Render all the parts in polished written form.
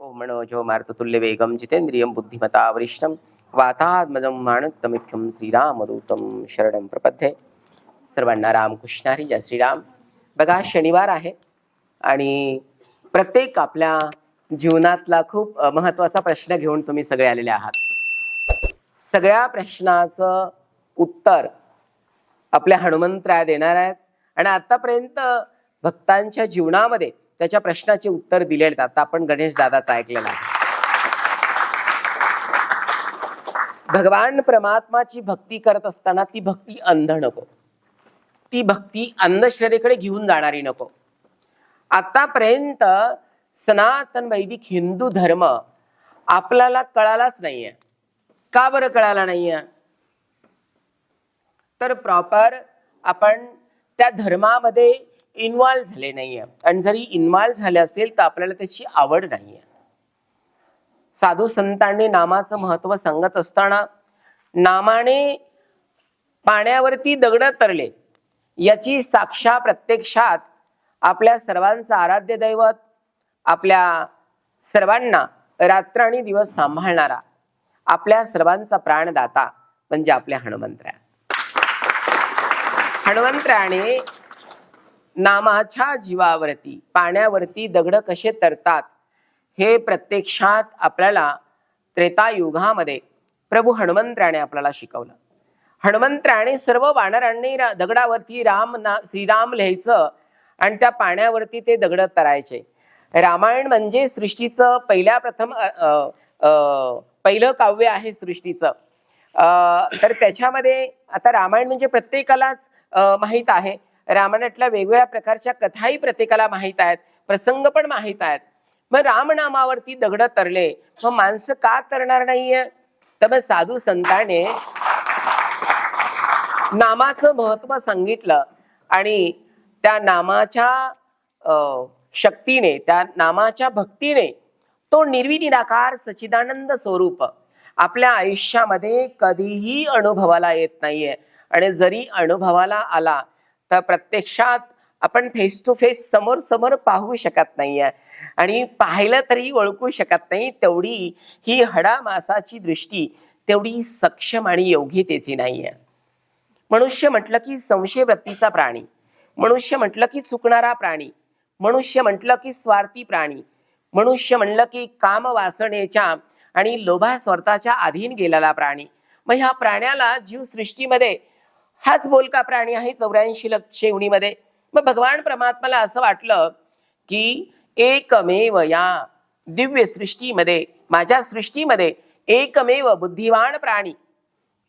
ओम मनोजो मारुततुल्य वेगम जितेंद्रियं बुद्धिमता वरिष्ठं वातात्मजं माणिक्यमुख्यं श्रीरामदूतं शरणं प्रपद्ये. सर्वांना रामकृष्णारी जय श्रीराम. बघा, शनिवार आहे आणि प्रत्येक आपल्या जीवनातला खूप महत्त्वाचा प्रश्न घेऊन तुम्ही सगळे आलेले आहात. सगळ्या प्रश्नाचं उत्तर आपल्या हनुमंतराय देणार आहेत आणि आतापर्यंत भक्तांच्या जीवनामध्ये त्याच्या प्रश्नाचे उत्तर दिले आहेत. आता आपण गणेश दादाचं ऐकलेलं आहे. भगवान परमात्माची भक्ती करत असताना ती भक्ती अंध नको, ती भक्ती अंधश्रद्धेकडे घेऊन जाणारी नको. आतापर्यंत सनातन वैदिक हिंदू धर्म आपल्याला कळालाच नाहीये. का बरं कळाला नाहीये? तर प्रॉपर आपण त्या धर्मामध्ये इन्व्हॉल्व झाले नाहीये, आणि जरी इन्व्हॉल्व झाले असेल तर आपल्याला त्याची आवड नाहीये. साधू संतांनी नामाचं महत्व सांगत असताना नामाने पाण्यावरती दगड तरले याची साक्षा प्रत्यक्षात आपल्या सर्वांचं आराध्य दैवत, आपल्या सर्वांना रात्र आणि दिवस सांभाळणारा, आपल्या सर्वांचा प्राणदाता म्हणजे आपल्या हनुमंतराय. हनुमंतरायाने नामाच्या जीवावरती पाण्यावरती दगड कसे तरतात हे प्रत्यक्षात आपल्याला त्रेतायुगामध्ये प्रभू हनुमंतरायाने आपल्याला शिकवलं. हनुमंतरायाने सर्व वानरांनी दगडावरती श्रीराम लिहायचं आणि त्या पाण्यावरती ते दगड तरायचे. रामायण म्हणजे सृष्टीचं पहिलं काव्य आहे सृष्टीचं. तर त्याच्यामध्ये आता रामायण म्हणजे प्रत्येकालाच माहीत आहे. रामायणातल्या वेगवेगळ्या प्रकारच्या कथाही प्रत्येकाला माहीत आहेत, प्रसंग पण माहीत आहेत. मग रामनामावरती दगड तरले, मग माणसं का तरणार नाहीये? तर मग साधू संतांनी नामाचं महत्व सांगितलं आणि त्या नामाच्या शक्तीने, त्या नामाच्या भक्तीने तो निर्विनिराकार सच्चिदानंद स्वरूप आपल्या आयुष्यामध्ये कधीही अनुभवाला येत नाहीये. आणि जरी अनुभवाला आला तर प्रत्यक्षात आपण फेस टू फेस समोर समोर पाहू शकत नाहीये आणि पाहिलं तरी ओळखू शकत नाही. तेवढी ही हडामासाची दृष्टी तेवढी सक्षम आणि योग्यतेची नाहीये. मनुष्य म्हटलं की संशय वृत्तीचा प्राणी, मनुष्य म्हटलं की चुकणारा प्राणी, मनुष्य म्हटलं की स्वार्थी प्राणी, मनुष्य म्हणलं की काम वासनेच्या आणि लोभा स्वार्थाच्या अधीन गेलेला प्राणी. मग ह्या प्राण्याला जीव सृष्टीमध्ये हाच बोलका प्राणी आहे 84 लक्ष योनीमध्ये. मग भगवान परमात्म्याला असं वाटलं की एकमेव या दिव्य सृष्टीमध्ये, माझ्या सृष्टीमध्ये एकमेव बुद्धिवान प्राणी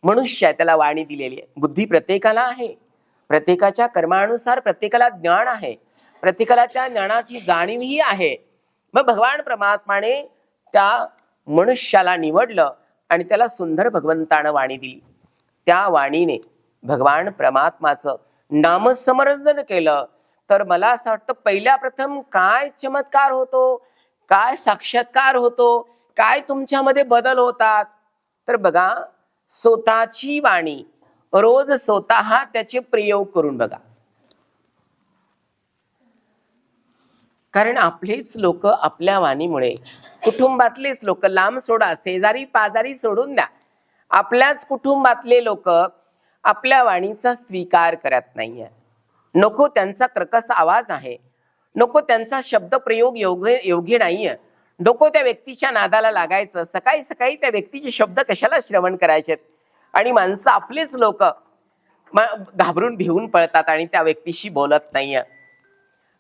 मनुष्य आहे, त्याला वाणी दिलेली आहे. बुद्धी प्रत्येकाला आहे, प्रत्येकाच्या कर्मानुसार प्रत्येकाला ज्ञान आहे, प्रत्येकाला त्या ज्ञानाची जाणीवही आहे. मग भगवान परमात्माने त्या मनुष्याला निवडलं आणि त्याला सुंदर भगवंतानं वाणी दिली. त्या वाणीने भगवान परमात्माचं नामस्मरण केलं तर मला असं वाटतं पहिल्या प्रथम काय चमत्कार होतो, काय साक्षात्कार होतो, काय तुमच्यामध्ये बदल होतात. तर बघा, स्वतःची वाणी रोज स्वतः त्याचे प्रयोग करून बघा. कारण आपलेच लोक आपल्या वाणीमुळे, कुटुंबातलेच लोक, लांब सोडा, शेजारी पाजारी सोडून द्या, आपल्याच कुटुंबातले लोक आपल्या वाणीचा स्वीकार करत नाहीये. नको त्यांचा कर्कश आवाज आहे, नको त्यांचा शब्द प्रयोग योग्य नाहीये, नको त्या व्यक्तीच्या नादाला लागायचं, सकाळी सकाळी त्या व्यक्तीचे शब्द कशाला श्रवण करायचे. आणि माणसं आपलेच लोक घाबरून भिवून पळतात आणि त्या व्यक्तीशी बोलत नाहीये.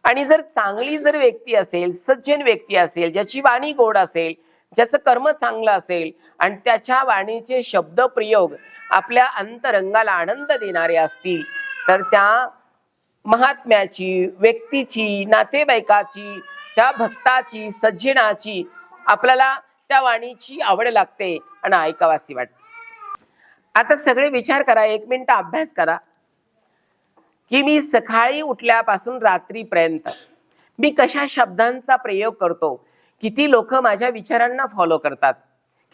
आणि जर चांगली व्यक्ती असेल, सज्जन व्यक्ती असेल, ज्याची वाणी गोड असेल, ज्याचं कर्म चांगलं असेल आणि त्याच्या वाणीचे शब्द प्रयोग आपल्या अंतरंगाला आनंद देणारे असतील तर त्या महात्म्याची, व्यक्तीची, नातेवाईकाची, त्या भक्ताची, सज्जनाची आपल्याला त्या वाणीची आवड लागते आणि ऐकावासी वाटते. आता सगळे विचार करा, 1 मिनिट अभ्यास करा की मी सकाळी उठल्यापासून रात्रीपर्यंत मी कशा शब्दांचा प्रयोग करतो. किती लोक माझ्या विचारांना फॉलो करतात,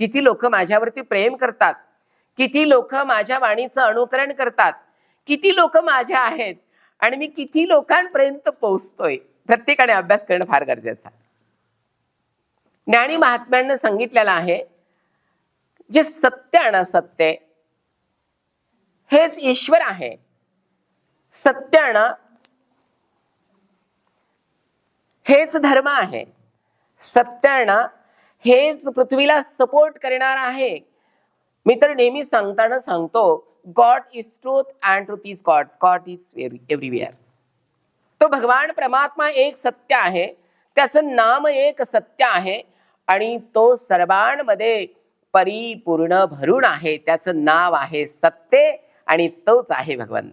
किती लोक माझ्यावरती प्रेम करतात, किती लोक माझ्या वाणीचं अनुकरण करतात, किती लोक माझ्या आहेत आणि मी किती लोकांपर्यंत पोहोचतोय. प्रत्येकाने अभ्यास करणं फार गरजेचं आहे. ज्ञानी महात्म्यांना सांगितलेलं आहे, जे सत्य आणि असत्य हेच ईश्वर आहे. सत्य आणि हेच धर्म आहे. सत्य आणि हेच पृथ्वीला सपोर्ट करणार आहे. मी तर नेहमी सांगताना सांगतो, God is truth and truth is God. God is everywhere. तो भगवान परमात्मा एक सत्य आहे, त्याचं नाम एक सत्य आहे आणि तो सर्वांमध्ये परिपूर्ण भरून आहे. त्याचं नाव आहे सत्य आणि तोच आहे भगवंत.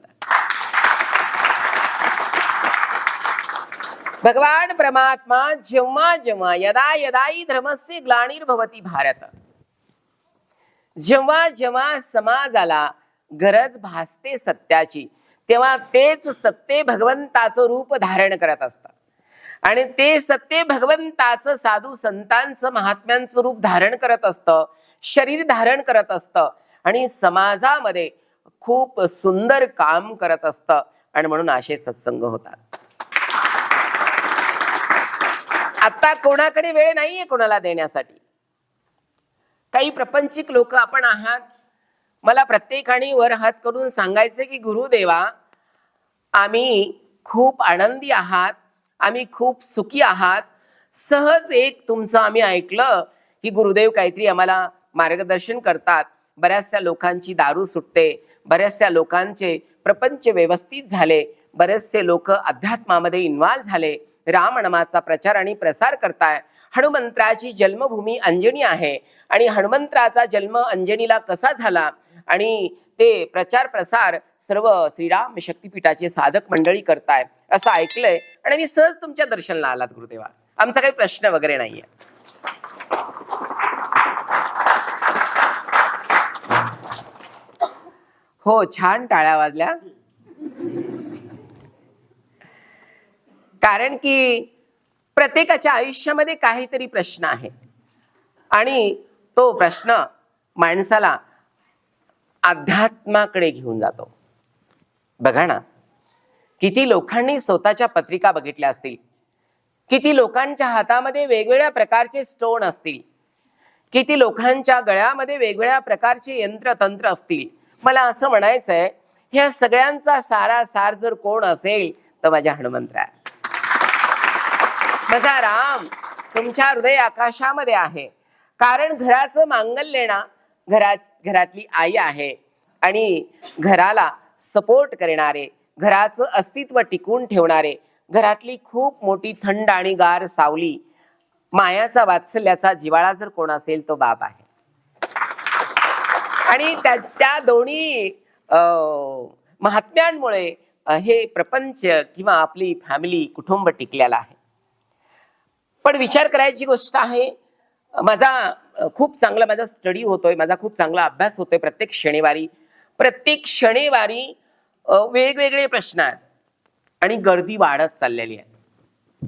भगवान परमात्मा जेव्हा जेव्हा यदा यदाई धर्मस्य ग्लानिर्भवति भारत, जेव्हा जेव्हा समाजाला गरज भासते सत्याची, तेव्हा तेच सत्य भगवंताचं रूप धारण करत असतं. आणि ते सत्य भगवंताचं साधू संतांचं महात्म्यांचं रूप धारण करत असतं, शरीर धारण करत असतं आणि समाजामध्ये खूप सुंदर काम करत असतं. आणि म्हणून असे सत्संग होतात. आता कोणाकडे वेळ नाहीये कोणाला देण्यासाठी. काही प्रपंचिक लोक आपण आहात. मला प्रत्येकाने वर हात करून सांगायचे की गुरुदेवा, आम्ही खूप आनंदी आहात, आम्ही खूप सुखी आहात. सहज एक तुमचं आम्ही ऐकलं की गुरुदेव काहीतरी आम्हाला मार्गदर्शन करतात. बऱ्याचशा लोकांची दारू सुटते, बऱ्याचशा लोकांचे प्रपंच व्यवस्थित झाले, बरेचसे लोक अध्यात्मामध्ये इन्व्हॉल्व झाले, रामनामाचा प्रचार आणि प्रसार करताय. हनुमंताची जन्मभूमी अंजनी आहे आणि हनुमंताचा जन्म अंजनीला कसा झाला आणि ते प्रचार प्रसार सर्व श्रीराम शक्तीपीठाचे साधक मंडळी करताय असं ऐकलंय आणि मी सहज तुमच्या दर्शनाला आलात गुरुदेवा. आमचा काही प्रश्न वगैरे नाहीये. हो, छान टाळ्या वाजल्या. कारण की प्रत्येकाच्या आयुष्यामध्ये काहीतरी प्रश्न आहे आणि तो प्रश्न माणसाला अध्यात्माकडे घेऊन जातो. बघा ना, किती लोकांनी स्वतःच्या पत्रिका बघितल्या असतील, किती लोकांच्या हातामध्ये वेगवेगळ्या प्रकारचे स्टोन असतील, किती लोकांच्या गळ्यामध्ये वेगवेगळ्या प्रकारचे यंत्रतंत्र असतील. मला असं म्हणायचंय, ह्या सगळ्यांचा सारासार जर कोण असेल तर माझ्या हनुमंतराय, माझा राम तुमच्या हृदय आकाशामध्ये आहे. कारण घराचं मांगल्य ना घरातली आई आहे आणि घराला सपोर्ट करणारे, घराचं अस्तित्व टिकवून ठेवणारे, घरातली खूप मोठी थंड आणि गार सावली, मायाचा वात्सल्याचा जिवाळा जर कोण असेल तो बाप आहे. आणि त्या दोन्ही महात्म्यांमुळे हे प्रपंच किंवा आपली फॅमिली कुटुंब टिकलेलं आहे. पण विचार करायची गोष्ट आहे, माझा खूप चांगला स्टडी होतोय, माझा खूप चांगला अभ्यास होतोय. प्रत्येक शनिवारी वेगवेगळे प्रश्न आहेत आणि गर्दी वाढत चाललेली आहे.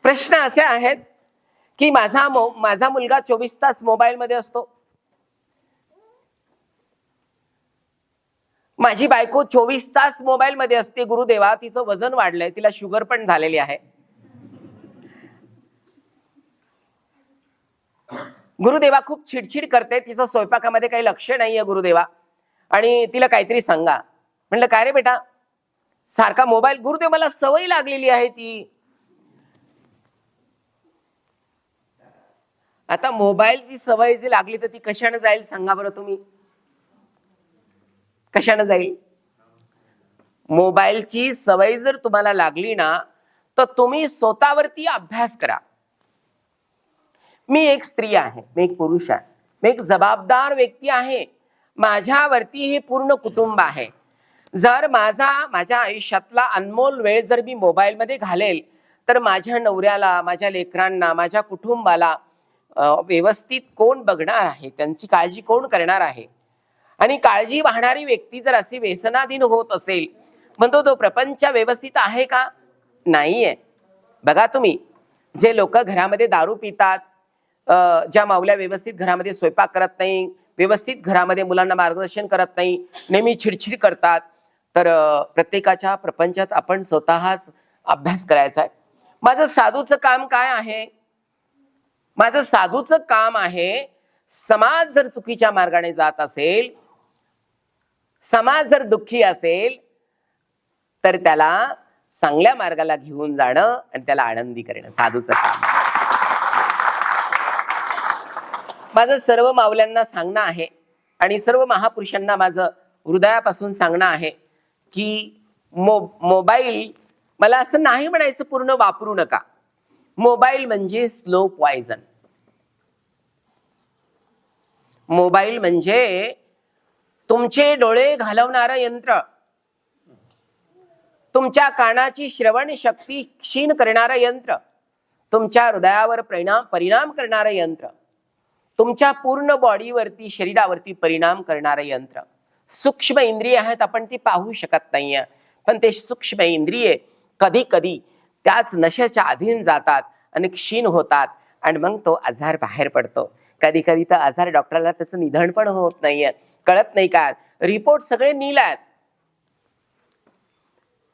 प्रश्न असे आहेत की माझा मुलगा 24 तास मोबाईल मध्ये असतो, माझी बायको 24 तास मोबाईल मध्ये असते. गुरुदेवा, तिचं वजन वाढलंय, तिला शुगर पण झालेली आहे. गुरुदेवा, खूप चिडचिड करते, तिचं स्वयंपाकामध्ये काही लक्ष नाहीये गुरुदेवा, आणि तिला काहीतरी सांगा. म्हणलं काय रे बेटा, सारखा मोबाईल. गुरुदेव, मला सवय लागलेली आहे ती. आता मोबाईलची सवय जी लागली तर ती कशाने जाईल सांगा बरं तुम्ही, कशाने जाईल? मोबाईलची सवय जर तुम्हाला लागली ना तर तुम्ही स्वतःवरती अभ्यास करा. मी एक स्त्री आहे, मी एक पुरुष आहे, मी एक जबाबदार व्यक्ती आहे, माझ्यावरती हे पूर्ण कुटुंब आहे. जर माझ्या आयुष्यातला अनमोल वेळ जर मी मोबाईल मध्ये घालेल तर माझ्या नवऱ्याला, माझ्या लेकरांना, माझ्या कुटुंबाला व्यवस्थित कोण बघणार आहे, त्यांची काळजी कोण करणार आहे? आणि काळजी वाहणारी व्यक्ती जर अशी व्यसनाधीन होत असेल, म्हणतो तो प्रपंच व्यवस्थित आहे का? नाहीये. बघा तुम्ही, जे लोक घरामध्ये दारू पितात, ज्या माऊल्या व्यवस्थित घरामध्ये स्वयंपाक करत नाही, व्यवस्थित घरामध्ये मुलांना मार्गदर्शन करत नाही, नेहमी चिडचिड करतात, तर प्रत्येकाच्या प्रपंचात आपण स्वतःच अभ्यास करायचा आहे. माझं साधूचं काम काय आहे? माझं साधूचं काम आहे, समाज जर चुकीच्या मार्गाने जात असेल, समाज जर दुःखी असेल, तर त्याला चांगल्या मार्गाला घेऊन जाणं आणि त्याला आनंदी करणं साधूचं काम. माझं सर्व माऊल्यांना सांगणं आहे आणि सर्व महापुरुषांना माझं हृदयापासून सांगणं आहे की मोबाईल, मला असं नाही म्हणायचं पूर्ण वापरू नका. मोबाईल म्हणजे स्लो पॉइझन. मोबाईल म्हणजे तुमचे डोळे घालवणारं यंत्र, तुमच्या कानाची श्रवण शक्ती क्षीण करणारं यंत्र, तुमच्या हृदयावर परिणाम करणारं यंत्र, तुमच्या पूर्ण बॉडीवरती, शरीरावरती परिणाम करणारं यंत्र. सूक्ष्म इंद्रिय आहेत, आपण ती पाहू शकत नाहीये, पण ते सूक्ष्म इंद्रिये कधी कधी त्याच नशेच्या अधीन जातात आणि क्षीण होतात आणि मग तो आजार बाहेर पडतो. कधी कधी तर आजार डॉक्टरला त्याचं निधन पण होत नाहीये, कळत नाही का, रिपोर्ट सगळे नील आहेत,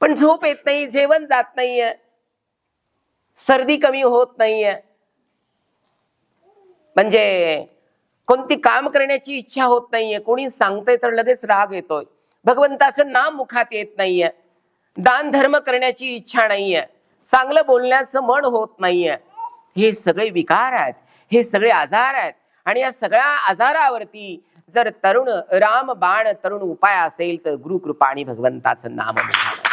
पण झोप येत नाही, जेवण जात नाहीये, सर्दी कमी होत नाहीये, म्हणजे कोणती काम करण्याची इच्छा होत नाहीये, कोणी सांगतंय तर लगेच राग येतोय, भगवंताचं नाम मुखात येत नाहीये, दान धर्म करण्याची इच्छा नाहीये, चांगलं बोलण्याचं मन होत नाहीये. हे सगळे विकार आहेत, हे सगळे आजार आहेत. आणि या सगळ्या आजारावरती जर तरुण रामबाण तरुण उपाय असेल तर गुरुकृपा आणि भगवंताचं नाम मुखात.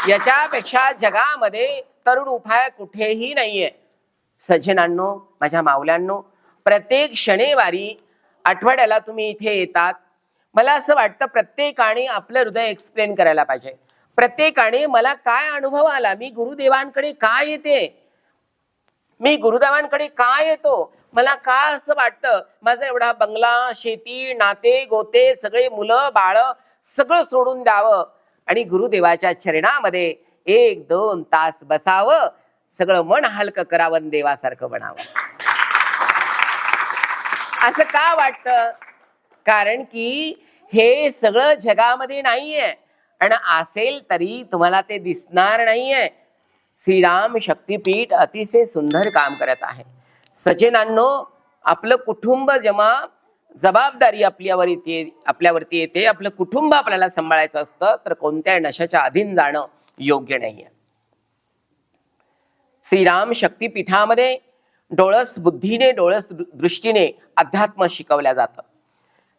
याच्यापेक्षा जगामध्ये तरुण उपाय कुठेही नाहीये. सज्जनांनो, माझ्या माऊल्यांनो, प्रत्येक शनिवारी आठवड्याला तुम्ही इथे येतात. मला असं वाटतं प्रत्येकाने आपलं हृदय एक्सप्लेन करायला पाहिजे. प्रत्येकाने मला काय अनुभव आला, मी गुरुदेवांकडे का येते, मी गुरुदेवांकडे का येतो, मला का असं वाटतं माझा एवढा बंगला, शेती, नाते गोते, सगळे मुलं बाळ सगळं सोडून द्यावं आणि गुरुदेवाच्या चरणामध्ये 1-2 तास बसावं, सगळं मन हलकं करावं, देवासारखं बनावं. असं का वाटतं? कारण की हे सगळं जगामध्ये नाहीये आणि असेल तरी तुम्हाला ते दिसणार नाहीये. श्रीराम शक्तीपीठ अतिशय सुंदर काम करत आहे. सज्जनांनो, आपलं कुटुंब जेव्हा जबाबदारी आपल्यावरती येते, आपलं कुटुंब आपल्याला सांभाळायचं असतं, तर कोणत्या नशाच्या अधीन जाणं योग्य नाहीये. श्रीराम शक्तीपीठामध्ये डोळस बुद्धीने, डोळस दृष्टीने अध्यात्म शिकवल्या जातं.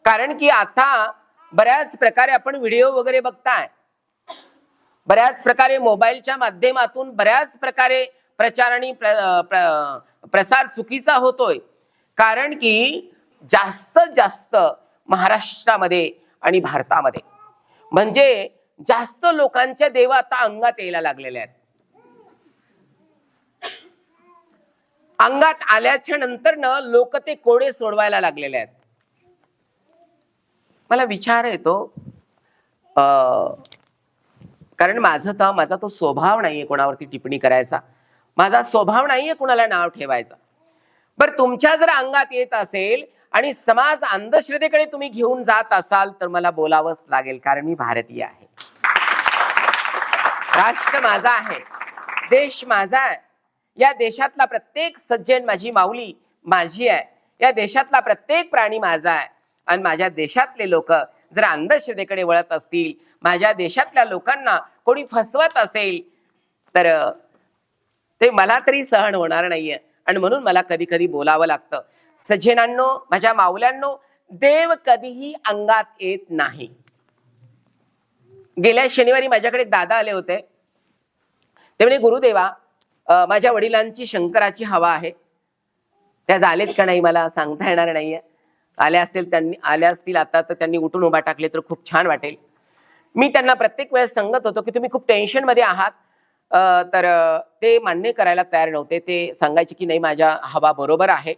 कारण की आता बऱ्याच प्रकारे आपण व्हिडिओ वगैरे बघताय, बऱ्याच प्रकारे मोबाईलच्या माध्यमातून बऱ्याच प्रकारे प्रचार आणि प्रसार चुकीचा होतोय. कारण की जास्तीत जास्त महाराष्ट्रामध्ये आणि भारतामध्ये म्हणजे जास्त लोकांच्या देव आता अंगात यायला लागलेल्या आहेत. अंगात आल्याच्या नंतर लोक ते कोडे सोडवायला लागलेले आहेत. मला विचार येतो, कारण माझा तो स्वभाव नाहीये कोणावरती टिप्पणी करायचा, माझा स्वभाव नाहीये कोणाला नाव ठेवायचा. बरं, तुमच्या जर अंगात येत असेल आणि समाज अंधश्रद्धेकडे तुम्ही घेऊन जात असाल तर मला बोलावंच लागेल, कारण मी भारतीय आहे, राष्ट्र माझा आहे, देश माझा आहे. या देशातला प्रत्येक सज्जन माझी माऊली माझी आहे, या देशातला प्रत्येक प्राणी माझा आहे. आणि माझ्या देशातले लोक जर अंधश्रद्धेकडे वळत असतील, माझ्या देशातल्या लोकांना कोणी फसवत असेल, तर ते मला तरी सहन होणार नाहीये. आणि म्हणून मला कधी कधी बोलावं लागतं. सज्जनांनो, माझ्या माऊल्यांनो, देव कधीही अंगात येत नाही. गेल्या शनिवारी माझ्याकडे एक दादा आले होते. ते म्हणे, गुरुदेवा, माझ्या वडिलांची शंकराची हवा आहे. त्या झालेत का नाही मला सांगता येणार नाहीये. आल्या असतील आता तर त्यांनी उठून उभा टाकले तर खूप छान वाटेल. मी त्यांना प्रत्येक वेळेस सांगत होतो की तुम्ही खूप टेन्शन मध्ये आहात, तर ते मान्य करायला तयार नव्हते. ते सांगायचे की नाही, माझ्या हवा बरोबर आहे.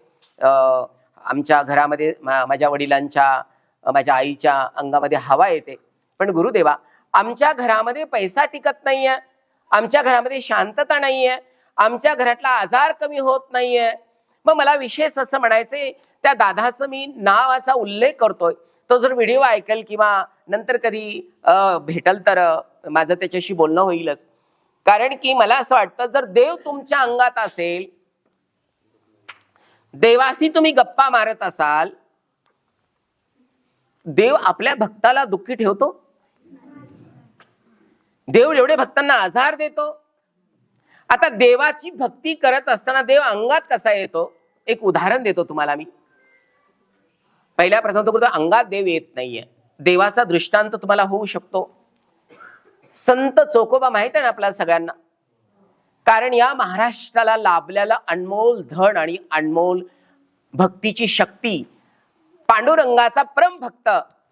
आमच्या घरामध्ये माझ्या वडिलांच्या, माझ्या आईच्या अंगामध्ये हवा येते. पण गुरुदेवा, आमच्या घरामध्ये पैसा टिकत नाहीये, आमच्या घरामध्ये शांतता नाहीये, आमच्या घरातला आजार कमी होत नाहीये. मग मला विशेष असं म्हणायचंय, त्या दादाचं मी नावाचा उल्लेख करतोय, तो जर व्हिडिओ ऐकेल किंवा नंतर कधी भेटल तर माझं त्याच्याशी बोलणं होईलच. कारण की मला असं वाटतं, जर देव तुमच्या अंगात असेल, देवाशी तुम्ही गप्पा मारत असाल, देव आपल्या भक्ताला दुःखी ठेवतो? देव एवढे भक्तांना आधार देतो? आता देवाची भक्ती करत असताना देव अंगात कसा येतो? एक उदाहरण देतो तुम्हाला मी. पहिल्या प्रथम तो करतो, अंगात देव येत नाहीये. देवाचा दृष्टांत तुम्हाला होऊ शकतो. संत चोखोबा माहित आहे ना आपल्या सगळ्यांना, कारण या महाराष्ट्राला लाभलेला अनमोल धन आणि अनमोल भक्तीची शक्ती, पांडुरंगाचा परम भक्त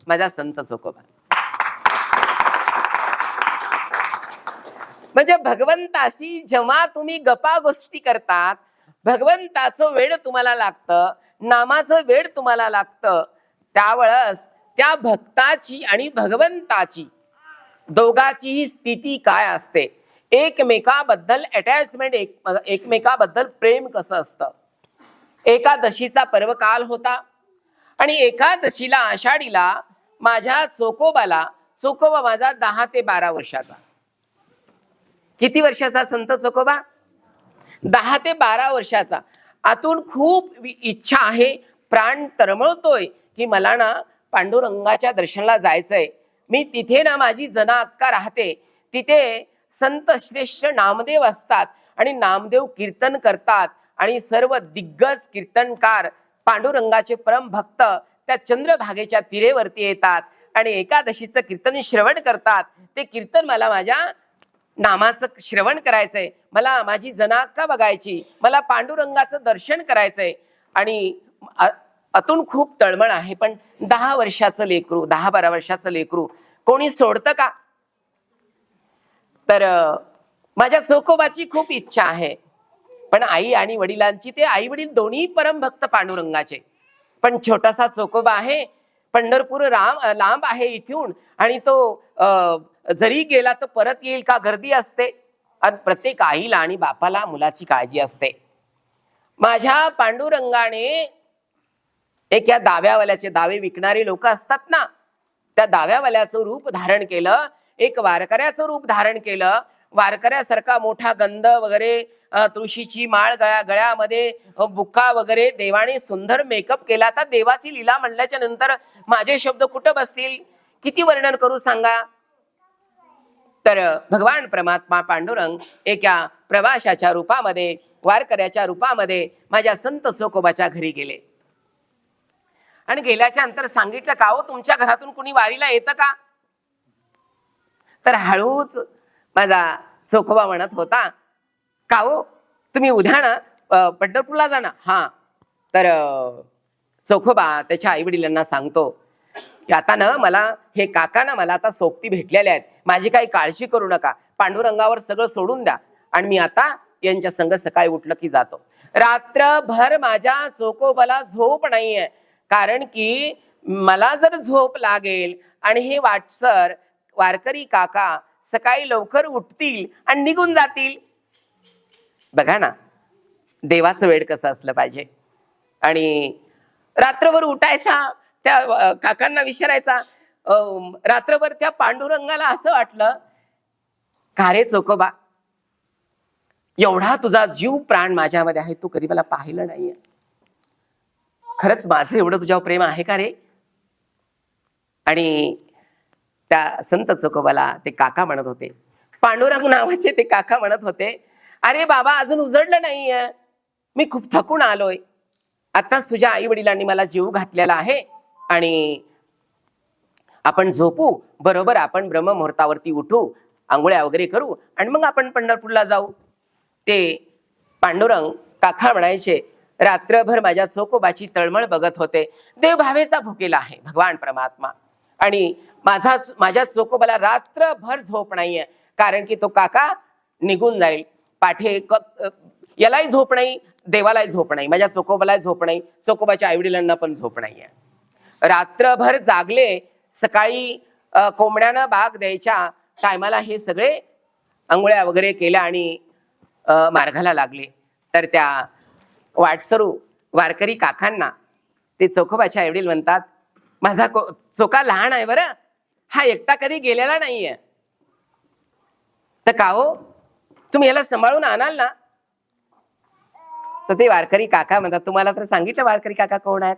माझा संत चोखोबा. म्हणजे भगवंताशी जेव्हा तुम्ही गप्पा गोष्टी करतात, भगवंताचं वेड तुम्हाला लागतं, नामाचं वेड तुम्हाला लागतं, त्यावेळेस त्या भक्ताची आणि भगवंताची दोघांचीही स्थिती काय असते, एकमेकाबद्दल अटॅचमेंट, एकमेकाबद्दल प्रेम कसं असतं. एकादशीचा पर्वकाल होता आणि एकादशीला आषाढीला माझ्या चोखोबा माझा 10 ते 12 वर्षाचा. किती वर्षाचा संत चोखोबा? 10 ते 12 वर्षाचा. आतून खूप इच्छा आहे, प्राण तरमळतोय की मला ना पांडुरंगाच्या दर्शनाला जायचंय. मी तिथे ना माझी जना अक्का राहते, तिथे संत श्रेष्ठ नामदेव असतात आणि नामदेव कीर्तन करतात आणि सर्व दिग्गज कीर्तनकार पांडुरंगाचे परम भक्त त्या चंद्रभागेच्या तीरेवरती येतात आणि एकादशीचं कीर्तन श्रवण करतात. ते कीर्तन मला माझ्या नामाचं श्रवण करायचंय, मला माझी जनाक्का बघायची, मला पांडुरंगाचं दर्शन करायचंय. आणि अतून खूप तळमळ आहे. पण 10 वर्षाचं लेकरू, 10-12 वर्षाचं लेकरू कोणी सोडतं का? तर माझ्या चोखोबाची खूप इच्छा आहे, पण आई आणि वडिलांची, ते आई वडील दोन्ही परम भक्त पांडुरंगाचे. पण छोटासा चोखोबा आहे, पंढरपूर लांब आहे इथून, आणि तो जरी गेला तर परत येईल का गर्दी असते. आणि प्रत्येक आईला आणि बापाला मुलाची काळजी असते. माझ्या पांडुरंगाने एक या दाव्यावाल्याचे, दावे विकणारे लोक असतात ना, त्या दाव्यावाल्याचं रूप धारण केलं, एक वारकऱ्याचं रूप धारण केलं. वारकऱ्यासारखा मोठा गंध वगैरे, तुळशीची माळ गळ्यामध्ये, बुक्का वगैरे, देवाने सुंदर मेकअप केला. तर देवाची लीला म्हणल्याच्या नंतर माझे शब्द कुठं बसतील? किती वर्णन करू सांगा. तर भगवान परमात्मा पांडुरंग एका प्रवाशाच्या रूपामध्ये, वारकऱ्याच्या रूपामध्ये माझ्या संत चोखोबाच्या घरी गेले. आणि गेल्याच्या नंतर सांगितलं, का हो तुमच्या घरातून कुणी वारीला येतं का? तर हळूच माझा चोखोबा म्हणत होता, का हो तुम्ही उद्या ना पंढरपूरला जाणार? हा. तर चोखोबा त्याच्या आई वडिलांना सांगतो की आता ना मला हे काका ना मला आता सोबती भेटलेले आहेत, माझी काही काळजी करू नका, पांडुरंगावर सगळं सोडून द्या, आणि मी आता यांच्या संग सकाळी उठलं की जातो. रात्रभर माझ्या चोखोबाला झोप नाहीये, कारण की मला जर झोप लागेल आणि हे वाटसर वारकरी काका सकाळी लवकर उठतील आणि निघून जातील. बघा ना देवाचं वेड कसं असलं पाहिजे. आणि रात्रभर उठायचा, त्या काकांना विचारायचा. रात्रभर त्या पांडुरंगाला असं वाटलं, का रे चोखोबा, एवढा तुझा जीव प्राण माझ्यामध्ये आहे, तू कधी मला पाहिलं नाहीये, खरंच माझं एवढं तुझ्यावर प्रेम आहे का रे? आणि त्या संत चोखोबाला ते काका म्हणत होते, पांडुरंग नावाचे ते काका म्हणत होते, अरे बाबा अजून उजडलं नाहीये, मी खूप थकून आलोय, आताच तुझ्या आई वडिलांनी मला जीव घातलेला आहे आणि आपण झोपू, बरोबर आपण ब्रह्ममुहूर्तावरती उठू, आंघोळ्या वगैरे करू आणि मग आपण पंढरपूरला जाऊ. ते पांडुरंग काका म्हणायचे, रात्रभर माझ्या चोखोबाची तळमळ बघत होते. देव भावेचा भुकेला आहे भगवान परमात्मा, आणि माझ्या चोखोबाला रात्रभर झोप नाहीये, कारण की तो काका निघून जाईल. पाठे यालाही झोप नाही, देवालाही झोप नाही, माझ्या चोखोबालाही झोप नाही, चोखोबाच्या आईवडिलांना पण झोप नाहीये. रात्रभर जागले. सकाळी कोंबड्यानं बाग द्यायच्या टायमाला हे सगळे आंघोळ्या वगैरे केल्या आणि मार्गाला लागले. तर त्या वाटसरू वारकरी काकांना ते चोखोबाच्या आईवडील म्हणतात, माझा चोखा लहान आहे बरं, हा एकटा कधी गेलेला नाहीये. तर का हो, तुम्ही याला सांभाळून आणाल ना? तर ते वारकरी काका म्हणतात, तुम्हाला तर सांगितलं वारकरी काका कोण आहेत,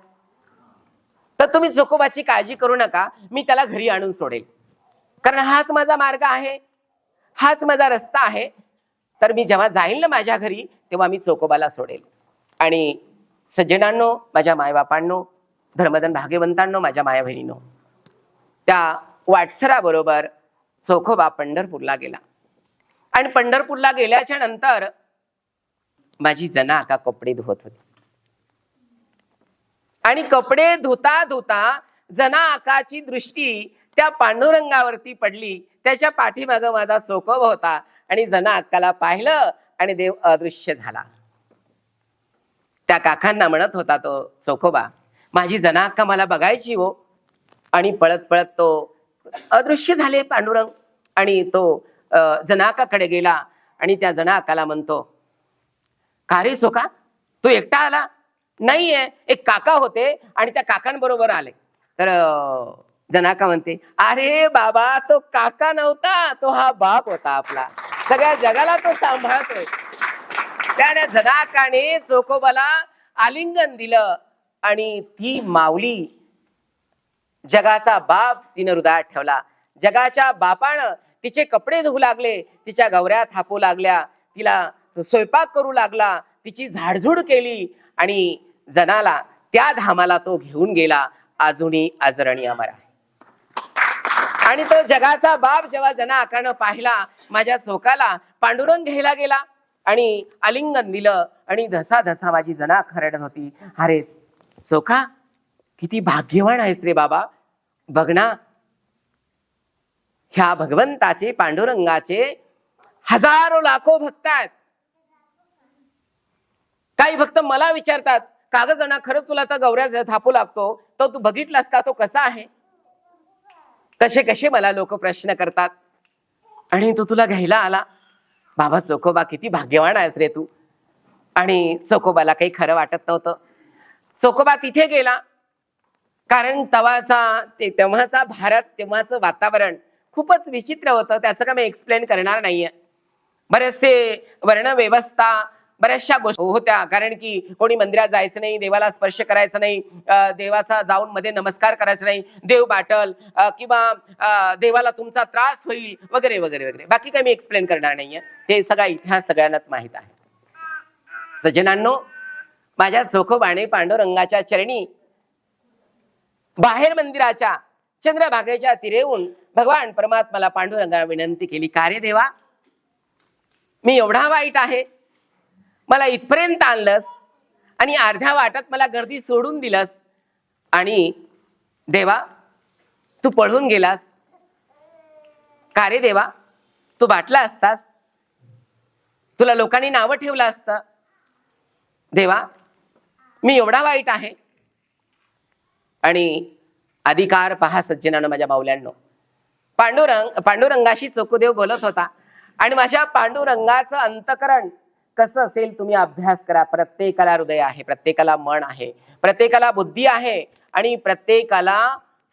तर तुम्ही चोखोबाची काळजी करू नका, मी त्याला घरी आणून सोडेल, कारण हाच माझा मार्ग आहे, हाच माझा रस्ता आहे. तर मी जेव्हा जाईल ना माझ्या घरी, तेव्हा मी चोखोबाला सोडेल. आणि सज्जनांनो, माझ्या मायबापांनो, धर्मधन भाग्यवंतांनो, माझ्या माया बहिणींनो, त्या वाटसराबरोबर चोखोबा पंढरपूरला गेला. आणि पंढरपूरला गेल्याच्या नंतर माझी जना आता कपडे धुवत होती. आणि कपडे धुता धुता जना आकाची दृष्टी त्या पांडुरंगावरती पडली. त्याच्या पाठीमागं माझा चोखोबा होता आणि जना अक्काला पाहिलं आणि देव अदृश्य झाला. त्या काकांना म्हणत होता तो चोखोबा, माझी जना अक्का मला बघायची हो. आणि पळत पळत तो अदृश्य झाले पांडुरंग. आणि तो जनाकाकडे गेला आणि त्या जनाकाला म्हणतो, का रे चोखा, तू एकटा आला? नाहीये, एक काका होते आणि त्या काकांबरोबर आले. तर जनाका म्हणते, अरे बाबा, तो काका नव्हता, तो हा बाप होता आपला, सगळ्या जगाला तो सांभाळतोय. त्या जनाकाने चोखोबाला आलिंगन दिलं आणि ती माऊली, जगाचा बाप तिनं हृदयात ठेवला. जगाच्या बापानं तिचे कपडे धुवू लागले, तिच्या गवऱ्या थापू लागल्या, तिला स्वयंपाक करू लागला, तिची झाडझूड केली आणि जनाला त्या धामाला तो घेऊन गेला. अजूनही अजरणी अमर आहे. आणि तो जगाचा बाप जेव्हा जना आकानं पाहिला, माझ्या चोखाला पांडुरंग घ्यायला गेला आणि आलिंगन दिलं आणि धसा धसा माझी जना खरडत होती. अरे चोखा, किती भाग्यवान आहेस रे बाबा, बघ ना, ह्या भगवंताचे, पांडुरंगाचे हजारो लाखो भक्त आहेत. काही भक्त मला विचारतात, काग जना, खरं तुला तर गौऱ्या थापू लागतो, तो तू बघितलास का, तो कसा आहे? कसे कसे मला लोक प्रश्न करतात. आणि तो तुला घ्यायला आला. बाबा चोखोबा, किती भाग्यवान आहेस रे तू. आणि चोखोबाला काही खरं वाटत नव्हतं. चोखोबा तिथे गेला, कारण तेव्हाचा भारत, तेव्हाचं वातावरण खूपच विचित्र होतं. त्याचं का मी एक्सप्लेन करणार नाहीये. बरेचसे वर्ण व्यवस्था, बऱ्याचशा गोष्टी होत्या. कारण की कोणी मंदिरात जायचं नाही, देवाला स्पर्श करायचं नाही, देवाचा जाऊन मध्ये नमस्कार करायचा नाही, देव बाटल किंवा देवाला तुमचा त्रास होईल वगैरे वगैरे वगैरे. बाकी काही मी एक्सप्लेन करणार नाहीये, हे सगळा इतिहास सगळ्यांनाच माहित आहे. सज्जनांनो, माझ्या चोखोबाने पांडुरंगाच्या चरणी बाहेर मंदिराच्या चंद्रभागेच्या तीरे येऊन भगवान परमात्माला पांडुरंगाला विनंती केली, का रे देवा, मी एवढा वाईट आहे, मला इथपर्यंत आणलंस आणि अर्ध्या वाटात मला गर्दी सोडून दिलंस, आणि देवा तू पळून गेलास. का रे देवा, तू बाटला असतास, तुला लोकांनी नावं ठेवलं असतं. देवा, मी एवढा वाईट आहे. आणि अधिकार पहा सज्जनानं, माझ्या माऊल्यांनो, पांडुरंगाशी चोखोदेव बोलत होता. आणि माझ्या पांडुरंगाचं अंतकरण कसं असेल तुम्ही अभ्यास करा. प्रत्येकाला हृदय आहे, प्रत्येकाला मन आहे, प्रत्येकाला बुद्धी आहे आणि प्रत्येकाला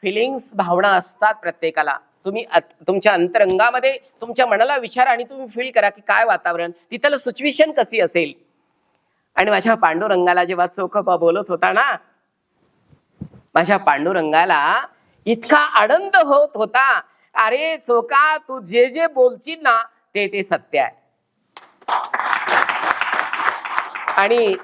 फिलिंग्स, भावना असतात प्रत्येकाला. तुम्ही तुमच्या अंतरंगामध्ये तुमच्या मनाला विचारा आणि तुम्ही फील करा की काय वातावरण, तिथलं सिच्युएशन कशी असेल. आणि माझ्या पांडुरंगाला जेव्हा चोखोबा बोलत होता ना, माझ्या पांडुरंगाला इतका आनंद होत होता. अरे चोखा, तू जे जे बोलशील ना ते सत्य आहे. आणि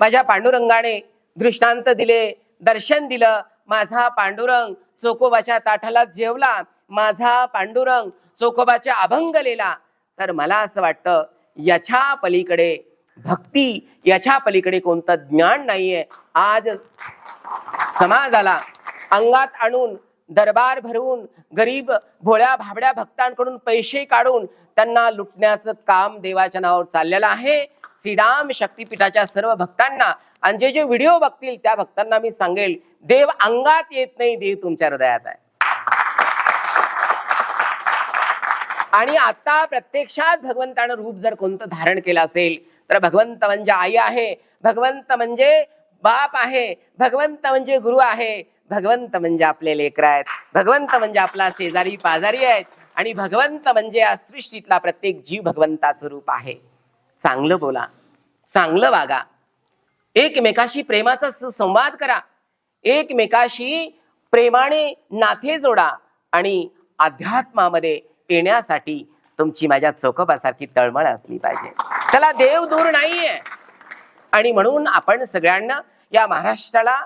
माझ्या पांडुरंगाने दृष्टांत दिले, दर्शन दिलं. माझा पांडुरंग चोखोबाच्या ताटाला जेवला, माझा पांडुरंग चोखोबाच्या अभंगलेला. तर मला असं वाटतं, याच्या पलीकडे भक्ती, याच्या पलीकडे कोणतं ज्ञान नाहीये. आज समाजाला अंगात आणून, दरबार भरवून, गरीब भोळ्या भाबड्या भक्तांकडून पैसे काढून त्यांना लुटण्याचं काम देवाच्या नावावर चाललेलं आहे. श्रीराम शक्तीपीठाच्या सर्व भक्तांना आणि जे जे व्हिडिओ बघतील त्या भक्तांना मी सांगेल, देव अंगात येत नाही, देव तुमच्या हृदयात आहे. आणि आता प्रत्यक्षात भगवंतानं रूप जर कोणतं धारण केलं असेल तर भगवंत म्हणजे आई आहे, भगवंत म्हणजे बाप आहे, भगवंत म्हणजे गुरु आहे, भगवंत म्हणजे आपले लेकर आहेत, भगवंत म्हणजे आपला शेजारी पाजारी आहेत. आणि भगवंत म्हणजे या सृष्टीतला प्रत्येक जीव भगवंताचं रूप आहे. चांगलं बोला, चांगलं वागा, एकमेकाशी प्रेमाचा संवाद करा, एकमेकाशी प्रेमाने नाते जोडा आणि अध्यात्मामध्ये येण्यासाठी तुमची माझ्या चौकोबासारखी तळमळ असली पाहिजे. त्याला देव दूर नाहीये. आणि म्हणून आपण सगळ्यांना, या महाराष्ट्राला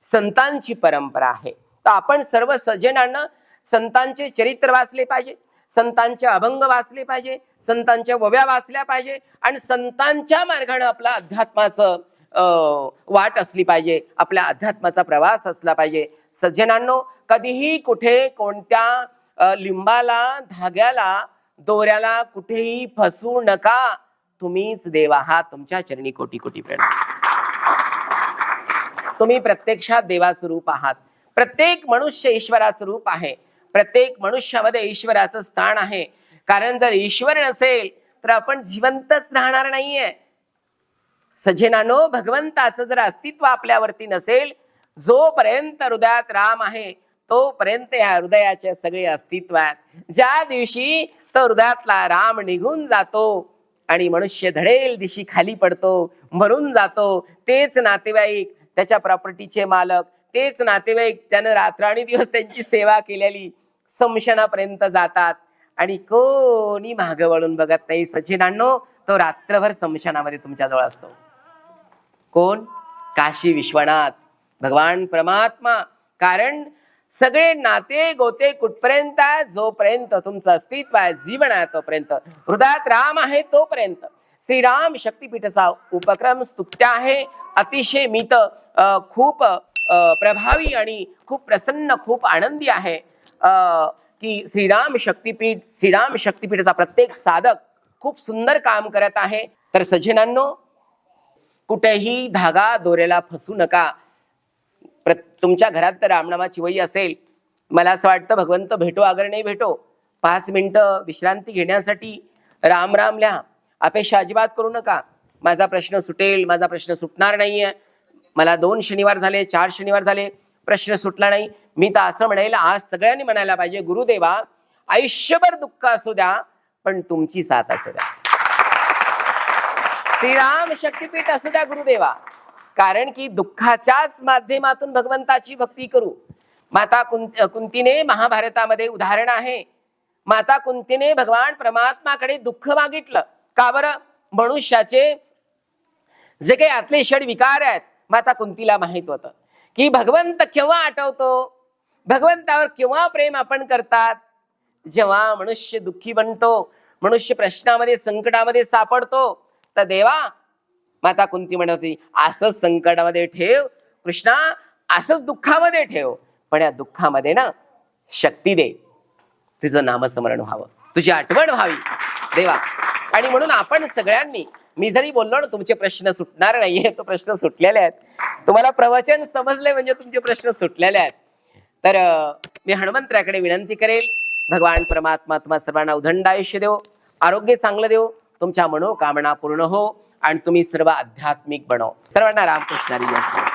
संतांची परंपरा आहे, तर आपण सर्व सज्जनांना संतांचे चरित्र वाचले पाहिजे, संतांचे अभंग वाचले पाहिजे, संतांच्या वव्या वाचल्या पाहिजे आणि संतांच्या मार्गाने आपला अध्यात्माचं वाट असली पाहिजे, आपल्या अध्यात्माचा प्रवास असला पाहिजे. सज्जनांनो, कधीही कुठे कोणत्या लिंबाला, धाग्याला, दोऱ्याला कुठेही फसू नका. तुम्हीच देव आहात. तुमच्या चरणी कोटी कोटी प्रणाम. तुम्ही प्रत्यक्षात देवाचं रूप आहात. प्रत्येक मनुष्य ईश्वराचं रूप आहे. प्रत्येक मनुष्यामध्ये ईश्वराचं स्थान आहे. कारण जर ईश्वर नसेल तर आपण जिवंतच राहणार नाहीये. सज्जनानो, भगवंताचं जर अस्तित्व आपल्यावरती नसेल, जोपर्यंत हृदयात राम आहे तोपर्यंत या हृदयाचे सगळे अस्तित्व आहे. ज्या दिवशी तो हृदयातला राम निघून जातो आणि मनुष्य धडेल दिशी खाली पडतो, मरून जातो, तेच नातेवाईक, त्याच्या प्रॉपर्टीचे मालक, तेच नातेवाईक त्यानं रात्रदिवस त्यांची सेवा केलेली स्मशानापर्यंत जातात आणि कोणी मागं वळून बघत नाही. सज्जनांनो, तो रात्रभर स्मशानामध्ये तुमच्याजवळ असतो. कोण? काशी विश्वनाथ, भगवान परमात्मा. कारण सगळे नाते गोते कुठपर्यंत आहे? जोपर्यंत तुमचं अस्तित्व आहे, जीवन आहे, तोपर्यंत, हृदयात राम आहे तोपर्यंत. श्रीराम शक्तीपीठचा उपक्रम स्तुत्य आहे, अतिशय मित, खूप प्रभावी आणि खूप प्रसन्न, खूप आनंदी आहे की श्रीराम शक्तीपीठचा प्रत्येक साधक खूप सुंदर काम करत आहे. तर सज्जनांनो, कुठेही धागा दोऱ्याला फसू नका. तुमच्या घरात तर रामनामाची वही असेल, मला असं वाटतं भगवंत भेटो अगर नाही भेटो, 5 मिनिटं विश्रांती घेण्यासाठी राम राम लिहा. अपेक्षा अजिबात करू नका, माझा प्रश्न सुटेल, माझा प्रश्न सुटणार नाहीये, मला 2 शनिवार झाले, 4 शनिवार झाले, प्रश्न सुटला नाही. मी तर असं म्हणायला, आज सगळ्यांनी म्हणायला पाहिजे, गुरुदेवा आयुष्यभर दुःख असू द्या पण तुमची साथ असू द्या. श्रीराम शक्तीपीठ असू द्या गुरुदेवा. कारण की दुःखाच्याच माध्यमातून भगवंताची भक्ती करू. माता कुंतीने महाभारतामध्ये उदाहरण आहे. माता कुंतीने भगवान परमात्माकडे दुःख मागितलं. का बरं? मनुष्याचे जे काही आतले षड विकार आहेत, माता कुंतीला माहित होतं की भगवंत केव्हा आठवतो, भगवंतावर केव्हा प्रेम आपण करतात, जेव्हा मनुष्य दुःखी बनतो, मनुष्य प्रश्नामध्ये, संकटामध्ये सापडतो. तर देवा, माता कुंती म्हणत होती, असंच संकटामध्ये ठेव कृष्णा, असंच दुःखामध्ये ठेव, पण या दुःखामध्ये ना शक्ती दे, तुझं नामस्मरण व्हावं, तुझी आठवण व्हावी देवा. आणि म्हणून आपण सगळ्यांनी, मी जरी बोललो ना तुमचे प्रश्न सुटणार नाहीये, तो प्रश्न सुटलेले आहेत. तुम्हाला प्रवचन समजले म्हणजे तुमचे प्रश्न सुटलेले आहेत. तर मी हनुमंतराकडे विनंती करेल, भगवान परमात्मा तुम्हा सर्वांना उदंड आयुष्य देव, आरोग्य चांगलं देव, तुमच्या मनोकामना पूर्ण हो आणि तुम्ही सर्व आध्यात्मिक बनो. सर्वांना रामकृष्ण हरी.